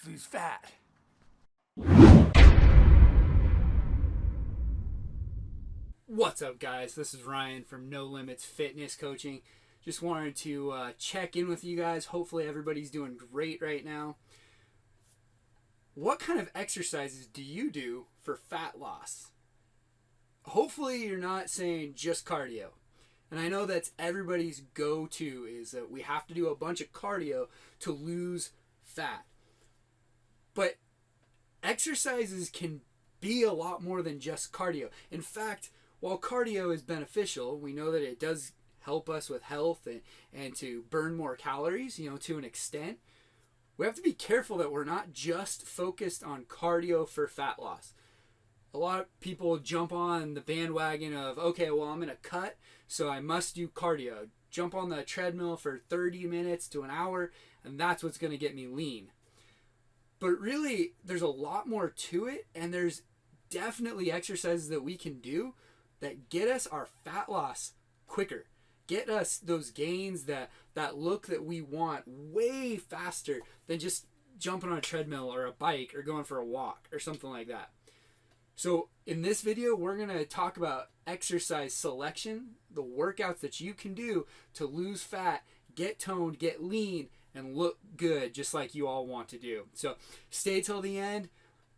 lose fat. What's up, guys? This is Ryan from No Limits Fitness Coaching. Just wanted to check in with you guys. Hopefully everybody's doing great right now. What kind of exercises do you do for fat loss? Hopefully you're not saying just cardio. And I know that's everybody's go-to is that we have to do a bunch of cardio to lose fat. But exercises can be a lot more than just cardio. In fact, while cardio is beneficial, we know that it does help us with health and to burn more calories, to an extent. We have to be careful that we're not just focused on cardio for fat loss. A lot of people jump on the bandwagon of, okay, well, I'm going to cut, so I must do cardio. Jump on the treadmill for 30 minutes to an hour, and that's what's going to get me lean. But really, there's a lot more to it, and there's definitely exercises that we can do that get us our fat loss quicker. Get us those gains, that look that we want way faster than just jumping on a treadmill or a bike or going for a walk or something like that. So in this video, we're going to talk about exercise selection, the workouts that you can do to lose fat, get toned, get lean, and look good just like you all want to do. So stay till the end.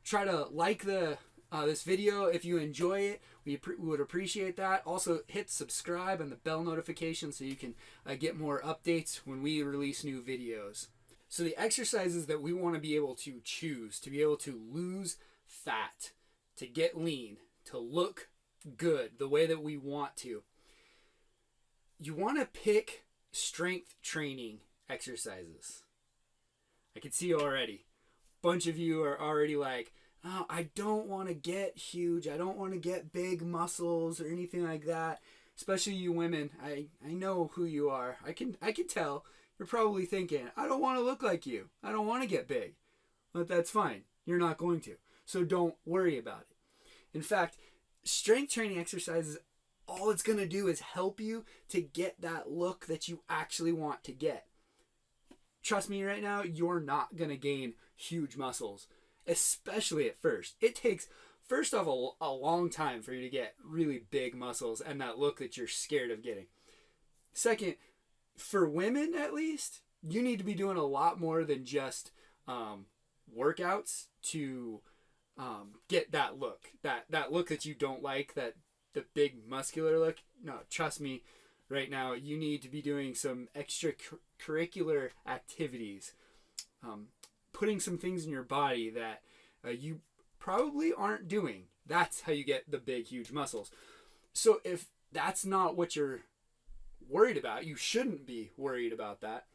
Try to like this video if you enjoy it. We would appreciate that. Also hit subscribe and the bell notification so you can get more updates when we release new videos. So the exercises that we want to be able to choose to be able to lose fat, to get lean, to look good the way that we want to. You want to pick strength training exercises. I can see already. A bunch of you are already like, oh, I don't want to get huge. I don't want to get big muscles or anything like that. Especially you women. I know who you are. I can tell. You're probably thinking, I don't want to look like you. I don't want to get big. But that's fine. You're not going to. So don't worry about it. In fact, strength training exercises, all it's going to do is help you to get that look that you actually want to get. Trust me right now, you're not going to gain huge muscles, especially at first. It takes, first off, a long time for you to get really big muscles and that look that you're scared of getting. Second, for women at least, you need to be doing a lot more than just workouts to get that look, that look that you don't like, that the big muscular look. No, trust me, right now you need to be doing some extracurricular activities, putting some things in your body that you probably aren't doing. That's how you get the big, huge muscles. So if that's not what you're worried about, you shouldn't be worried about that,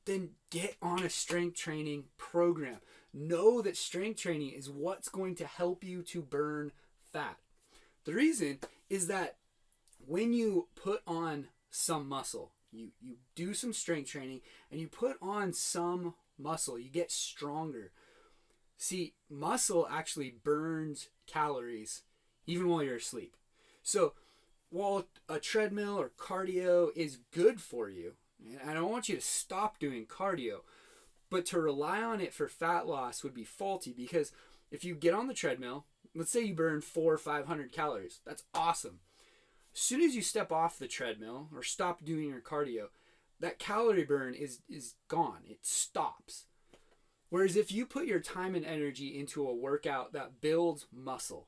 then get on a strength training program. Know that strength training is what's going to help you to burn fat. The reason is that when you put on some muscle, you do some strength training and you put on some muscle, you get stronger. See, muscle actually burns calories even while you're asleep. So while a treadmill or cardio is good for you, and I don't want you to stop doing cardio, but to rely on it for fat loss would be faulty, because if you get on the treadmill, let's say you burn 400 or 500 calories, that's awesome. As soon as you step off the treadmill or stop doing your cardio, that calorie burn is gone. It stops. Whereas if you put your time and energy into a workout that builds muscle,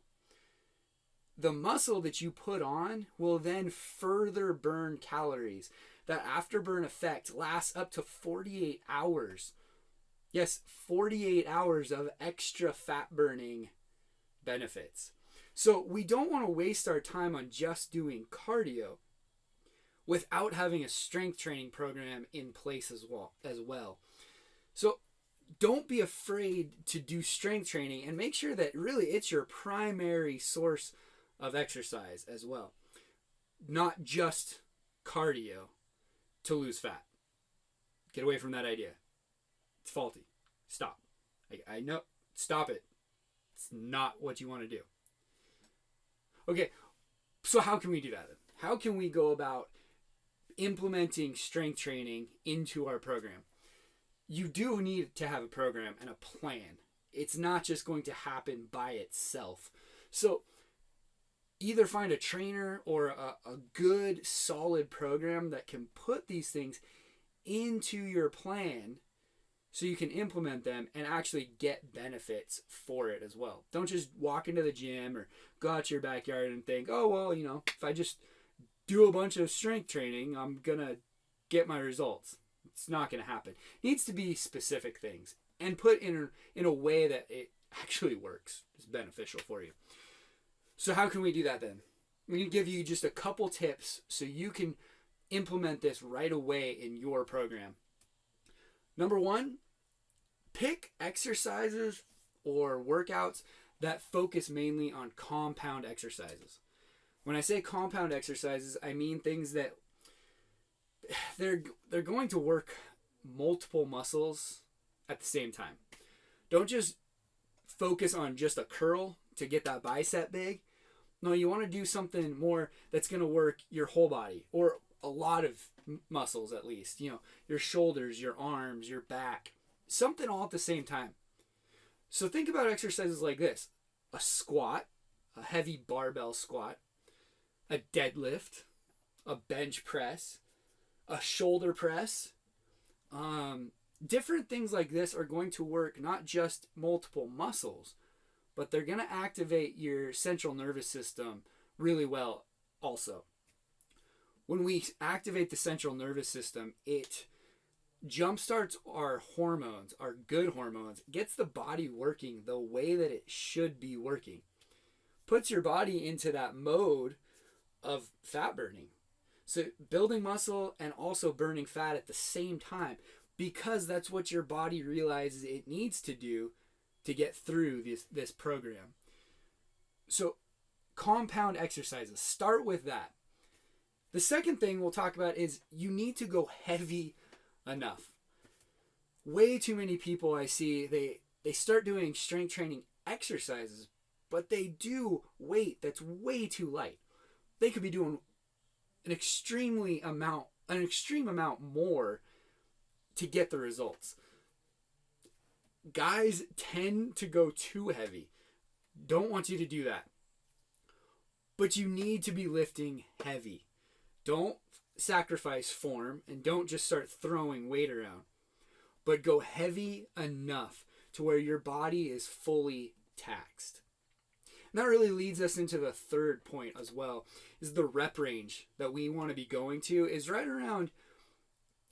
the muscle that you put on will then further burn calories. That afterburn effect lasts up to 48 hours. Yes, 48 hours of extra fat burning benefits. So we don't want to waste our time on just doing cardio without having a strength training program in place as well. So don't be afraid to do strength training, and make sure that really it's your primary source of exercise as well. Not just cardio to lose fat. Get away from that idea. It's faulty. Stop. I know. Stop it. It's not what you want to do. Okay, so how can we do that? How can we go about implementing strength training into our program? you do need to have a program and a plan. It's not just going to happen by itself. So either find a trainer or a good solid program that can put these things into your plan so you can implement them and actually get benefits for it as well. Don't just walk into the gym or go out to your backyard and think, oh, well, if I just do a bunch of strength training, I'm going to get my results. It's not going to happen. It needs to be specific things and put in a way that it actually works. It's beneficial for you. So how can we do that then? I'm going to give you just a couple tips so you can implement this right away in your program. Number one, pick exercises or workouts that focus mainly on compound exercises. When I say compound exercises, I mean things that they're going to work multiple muscles at the same time. Don't just focus on just a curl to get that bicep big. No, you want to do something more that's going to work your whole body, or a lot of muscles at least. Your shoulders, your arms, your back, something all at the same time. So think about exercises like this: a squat, a heavy barbell squat, a deadlift, a bench press, a shoulder press. Different things like this are going to work not just multiple muscles, but they're going to activate your central nervous system really well also. When we activate the central nervous system, it jumpstarts our hormones, our good hormones, gets the body working the way that it should be working, puts your body into that mode of fat burning. So building muscle and also burning fat at the same time, because that's what your body realizes it needs to do to get through this program. So compound exercises, start with that. The second thing we'll talk about is you need to go heavy enough. Way too many people I see, they start doing strength training exercises, but they do weight that's way too light. They could be doing an extreme amount more to get the results. Guys tend to go too heavy. Don't want you to do that. But you need to be lifting heavy. Don't sacrifice form and don't just start throwing weight around. But go heavy enough to where your body is fully taxed. And that really leads us into the third point as well, is the rep range that we want to be going to is right around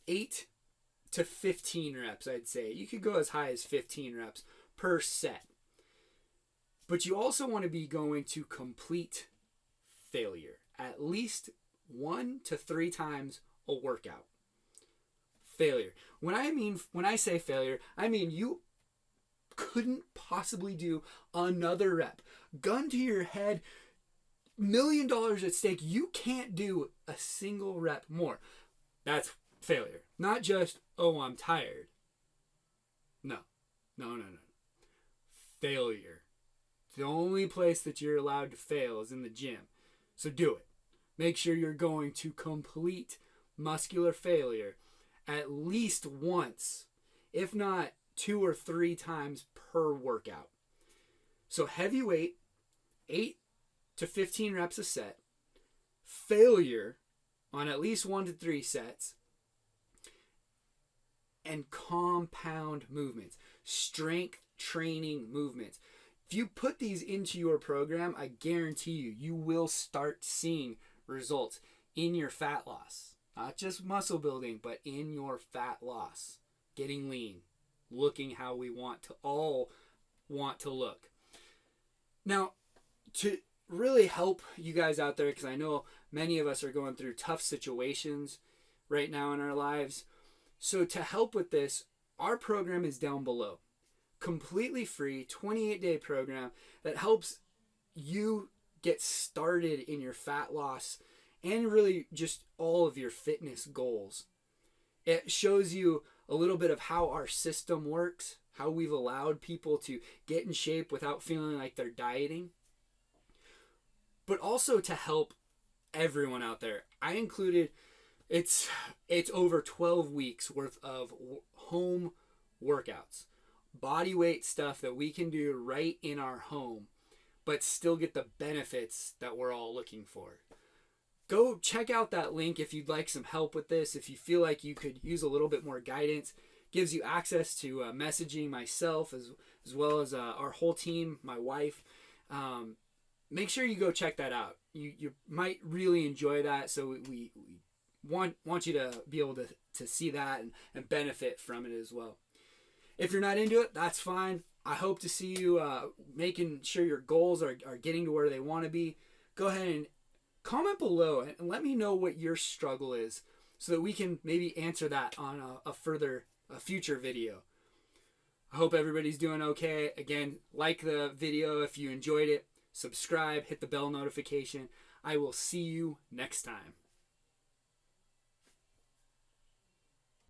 8 to 15 reps, I'd say. You could go as high as 15 reps per set. But you also want to be going to complete failure at least 1 to 3 times a workout. Failure. When I say failure, I mean you couldn't possibly do another rep. Gun to your head, $1 million at stake. You can't do a single rep more. That's failure. Not just, oh, I'm tired. No. Failure. The only place that you're allowed to fail is in the gym. So do it. Make sure you're going to complete muscular failure at least once, if not 2 or 3 times per workout. So heavy weight, 8 to 15 reps a set, failure on at least 1 to 3 sets, and compound movements, strength training movements. If you put these into your program, I guarantee you will start seeing results in your fat loss. Not just muscle building, but in your fat loss. Getting lean, looking how we all want to look. Now, to really help you guys out there, because I know many of us are going through tough situations right now in our lives. So to help with this, our program is down below. Completely free, 28-day program that helps you get started in your fat loss and really just all of your fitness goals. It shows you a little bit of how our system works, how we've allowed people to get in shape without feeling like they're dieting, but also to help everyone out there. I included, it's over 12 weeks worth of home workouts, body weight stuff that we can do right in our home, but still get the benefits that we're all looking for. Go check out that link if you'd like some help with this. If you feel like you could use a little bit more guidance, gives you access to messaging myself as well as our whole team, my wife. Make sure you go check that out. You might really enjoy that. So we want you to be able to see that and benefit from it as well. If you're not into it, that's fine. I hope to see you making sure your goals are getting to where they want to be. Go ahead and comment below and let me know what your struggle is so that we can maybe answer that on a future video. I hope everybody's doing okay. Again, like the video if you enjoyed it. Subscribe, hit the bell notification. I will see you next time.